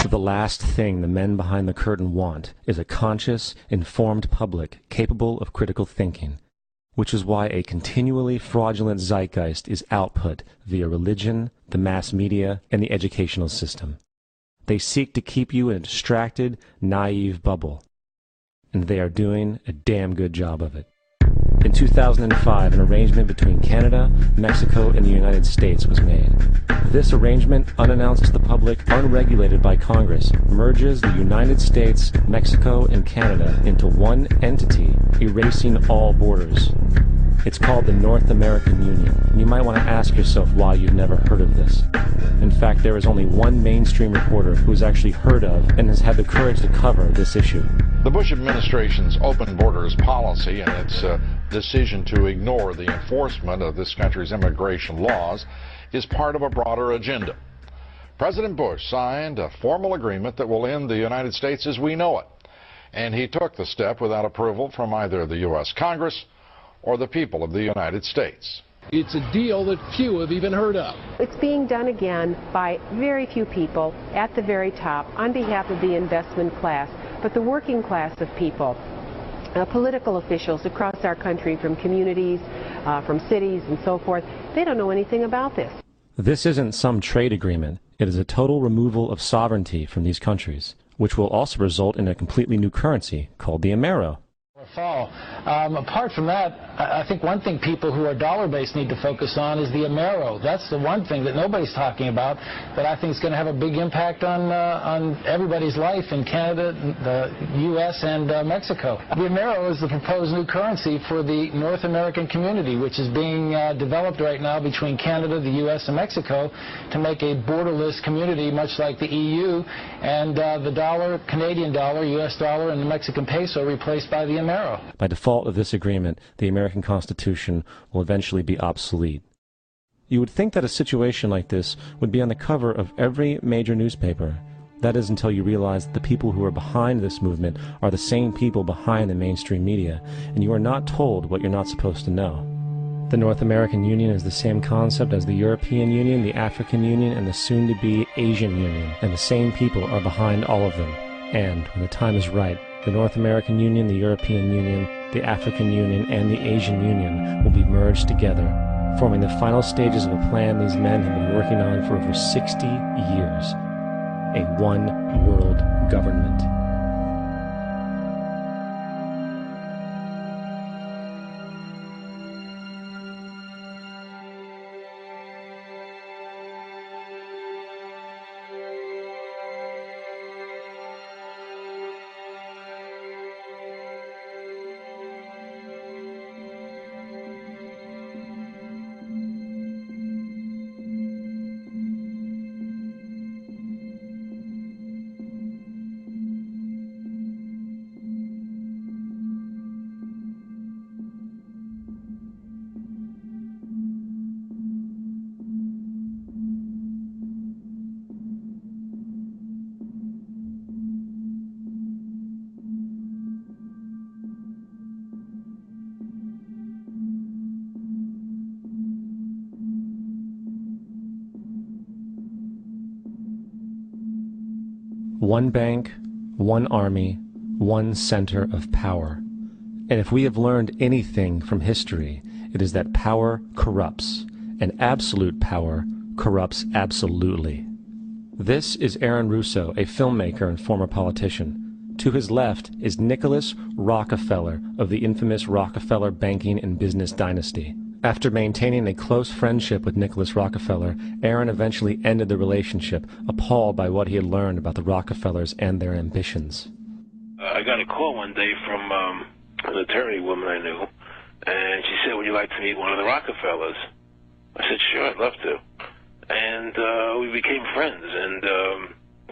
The last thing the men behind the curtain want is a conscious, informed public capable of critical thinking, which is why a continually fraudulent zeitgeist is output via religion, the mass media, and the educational system. They seek to keep you in a distracted, naive bubble, and they are doing a damn good job of it. In 2005, an arrangement between Canada, Mexico, and the United States was made. This arrangement, unannounced to the public, unregulated by Congress, merges the United States, Mexico, and Canada into one entity, erasing all borders. It's called the North American Union, and you might want to ask yourself why you've never heard of this. In fact, there is only one mainstream reporter who has actually heard of and has had the courage to cover this issue. The Bush administration's open borders policy and its decision to ignore the enforcement of this country's immigration laws is part of a broader agenda. President Bush signed a formal agreement that will end the United States as we know it, and he took the step without approval from either the U.S. Congress or the people of the United States. It's a deal that few have even heard of. It's being done again by very few people at the very top on behalf of the investment class, but the working class of people, political officials across our country, from communities, from cities and so forth, they don't know anything about this. This isn't some trade agreement. It is a total removal of sovereignty from these countries, which will also result in a completely new currency called the Amero. Fall. Apart from that, I think one thing people who are dollar-based need to focus on is the Amero. That's the one thing that nobody's talking about that I think is going to have a big impact on everybody's life in Canada, the U.S., and Mexico. The Amero is the proposed new currency for the North American community, which is being developed right now between Canada, the U.S., and Mexico to make a borderless community, much like the EU, and the dollar, Canadian dollar, U.S. dollar, and the Mexican peso replaced by the Amero. By default of this agreement, the American Constitution will eventually be obsolete. You would think that a situation like this would be on the cover of every major newspaper. That is until you realize that the people who are behind this movement are the same people behind the mainstream media, and you are not told what you're not supposed to know. The North American Union is the same concept as the European Union, the African Union, and the soon-to-be Asian Union, and the same people are behind all of them. And, when the time is right, the North American Union, the European Union, the African Union, and the Asian Union will be merged together, forming the final stages of a plan these men have been working on for over 60 years. A one-world government. One bank, one army, one center of power. And if we have learned anything from history, it is that power corrupts, and absolute power corrupts absolutely. This is Aaron Russo, a filmmaker and former politician. To his left is Nicholas Rockefeller of the infamous Rockefeller banking and business dynasty. After maintaining a close friendship with Nicholas Rockefeller, Aaron eventually ended the relationship, appalled by what he had learned about the Rockefellers and their ambitions. I got a call one day from an attorney woman I knew, and she said, "Would you like to meet one of the Rockefellers?" I said, "Sure, I'd love to." And we became friends, and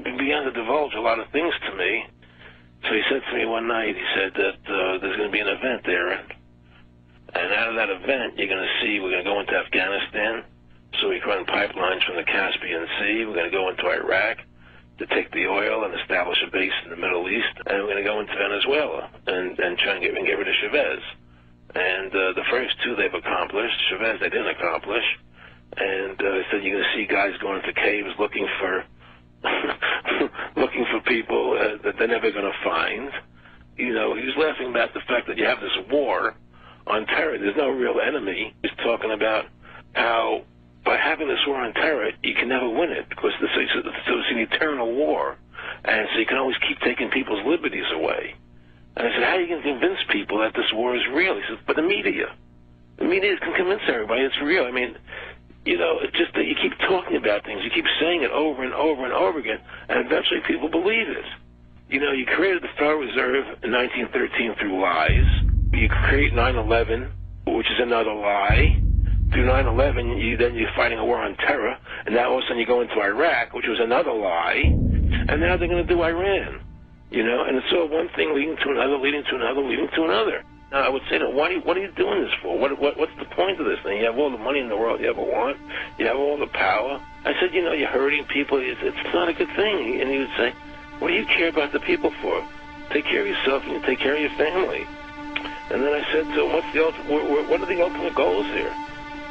he began to divulge a lot of things to me. So he said to me one night, he said that there's going to be an event there. And out of that event, you're going to see we're going to go into Afghanistan, so we can run pipelines from the Caspian Sea. We're going to go into Iraq to take the oil and establish a base in the Middle East. And we're going to go into Venezuela and try and get rid of Chavez. And the first two they've accomplished. Chavez they didn't accomplish. And he said you're going to see guys going into caves looking for they're going to find. You know, he was laughing about the fact that you have this war on terror. There's no real enemy. He's talking about how by having this war on terror, you can never win it because it's an eternal war. And so you can always keep taking people's liberties away. And I said, how are you going to convince people that this war is real? He said, but the media can convince everybody it's real. I mean, you know, it's just that you keep talking about things. You keep saying it over and over and over again, and eventually people believe it. You know, you created the Federal Reserve in 1913 through lies. You create 9/11, which is another lie. Through 9/11, you're fighting a war on terror, and now all of a sudden you go into Iraq, which was another lie, and now they're going to do Iran. You know, and it's all one thing leading to another, leading to another, leading to another. Now, I would say, what are you doing this for? What's the point of this thing? You have all the money in the world you ever want. You have all the power. I said, you know, you're hurting people. It's not a good thing. And he would say, what do you care about the people for? Take care of yourself and you take care of your family. And then I said, so what are the ultimate goals here?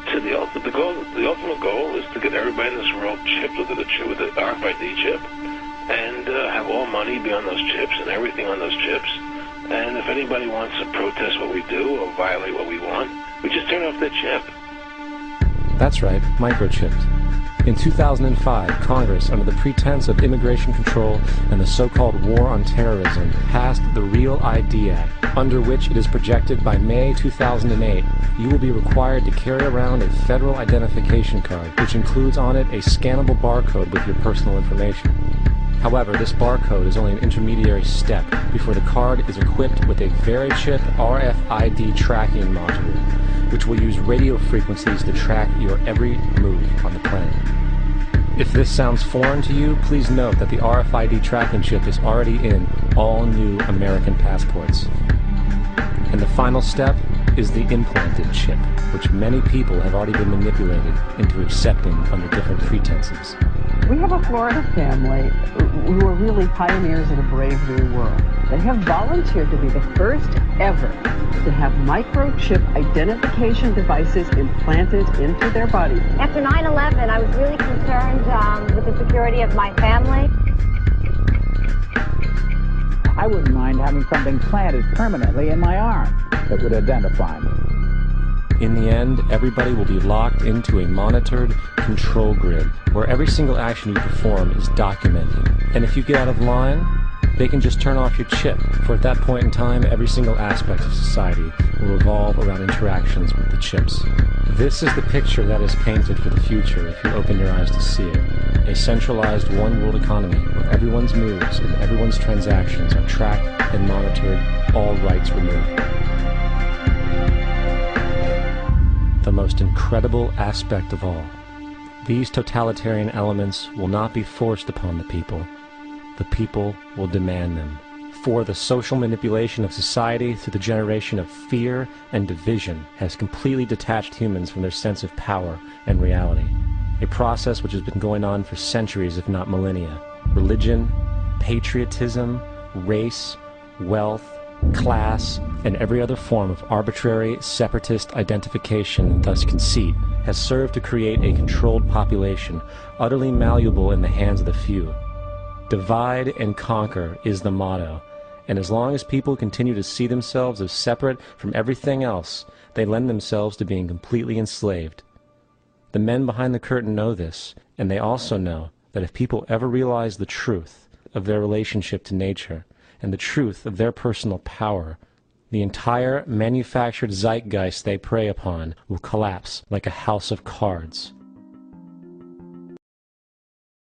He said, the ultimate goal is to get everybody in this world chipped with the RFID chip and have all money be on those chips and everything on those chips. And if anybody wants to protest what we do or violate what we want, we just turn off that chip. That's right, microchipped. In 2005, Congress, under the pretense of immigration control and the so-called war on terrorism, passed the REAL ID Act, under which it is projected by May 2008, you will be required to carry around a federal identification card, which includes on it a scannable barcode with your personal information. However, this barcode is only an intermediary step before the card is equipped with a VeriChip RFID tracking module, which will use radio frequencies to track your every move on the planet. If this sounds foreign to you, please note that the RFID tracking chip is already in all new American passports. And the final step is the implanted chip, which many people have already been manipulated into accepting under different pretenses. We have a Florida family who are really pioneers in a brave new world. They have volunteered to be the first ever to have microchip identification devices implanted into their body. After 9/11, I was really concerned with the security of my family. I wouldn't mind having something planted permanently in my arm that would identify me. In the end, everybody will be locked into a monitored control grid where every single action you perform is documented. And if you get out of line, they can just turn off your chip, for at that point in time, every single aspect of society will revolve around interactions with the chips. This is the picture that is painted for the future if you open your eyes to see it. A centralized one-world economy where everyone's moves and everyone's transactions are tracked and monitored, all rights removed. The most incredible aspect of all, these totalitarian elements will not be forced upon the people. The people will demand them. For the social manipulation of society through the generation of fear and division has completely detached humans from their sense of power and reality. A process which has been going on for centuries, if not millennia. Religion, patriotism, race, wealth, class, and every other form of arbitrary, separatist identification and thus conceit has served to create a controlled population, utterly malleable in the hands of the few. Divide and conquer is the motto, and as long as people continue to see themselves as separate from everything else, they lend themselves to being completely enslaved. The men behind the curtain know this, and they also know that if people ever realize the truth of their relationship to nature, and the truth of their personal power, the entire manufactured zeitgeist they prey upon will collapse like a house of cards.